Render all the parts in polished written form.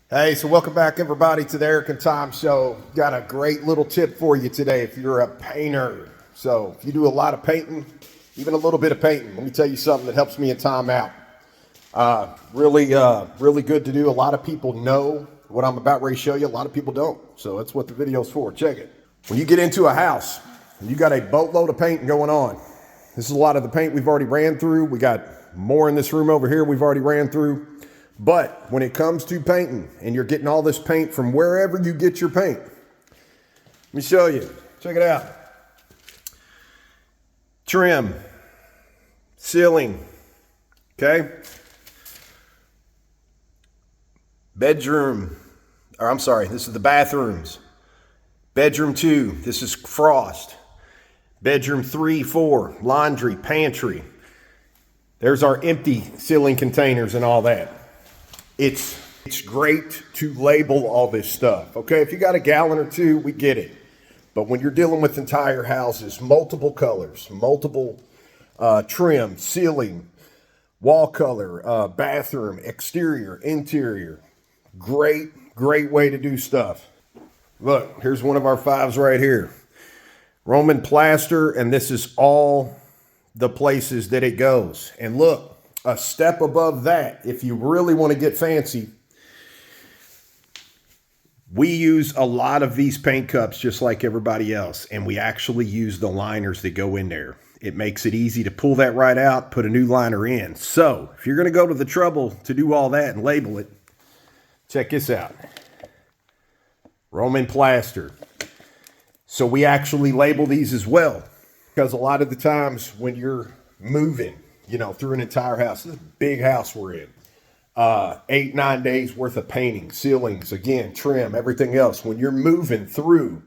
Hey, so welcome back everybody to the Eric and Tom Show. Got a great little tip for you today if you're a painter. So if you do a lot of painting, even a little bit of painting, let me tell you something that helps me and Tom out. Really good to do. A lot of people know what I'm about ready to show you. A lot of people don't. So that's what the video's for. Check it. When you get into a house and you got a boatload of painting going on, this is a lot of the paint we've already ran through. We got more in this room over here we've already ran through. But when it comes to painting and you're getting all this paint from wherever you get your paint, let me show you. Check it out. Trim, ceiling, okay? Bedroom, or I'm sorry, this is the bathrooms. Bedroom 2, this is frost. Bedroom 3, 4, laundry, pantry. There's our empty ceiling containers and all that. It's great to label all this stuff, okay? If you got a gallon or two, we get it. But when you're dealing with entire houses, multiple colors, multiple trim, ceiling, wall color, bathroom, exterior, interior, great way to do stuff. Look, here's one of our 5s right here. Roman plaster, and this is all the places that it goes. And look, a step above that, if you really want to get fancy, we use a lot of these paint cups just like everybody else, and we actually use the liners that go in there. It makes it easy to pull that right out, put a new liner in. So if you're going to go to the trouble to do all that and label it, check this out. Roman plaster. So we actually label these as well, because a lot of the times when you're moving, you know, through an entire house. This is a big house we're in. 8-9 days worth of painting, ceilings, again, trim, everything else. When you're moving through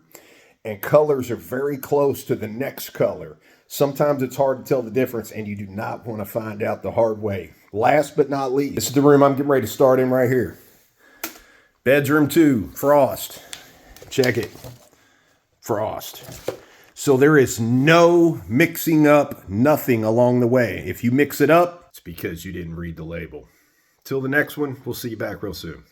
and colors are very close to the next color, sometimes it's hard to tell the difference, and you do not want to find out the hard way. Last but not least, this is the room I'm getting ready to start in right here. Bedroom 2, frost. Check it. Frost. So there is no mixing up, nothing along the way. If you mix it up, it's because you didn't read the label. Till the next one, we'll see you back real soon.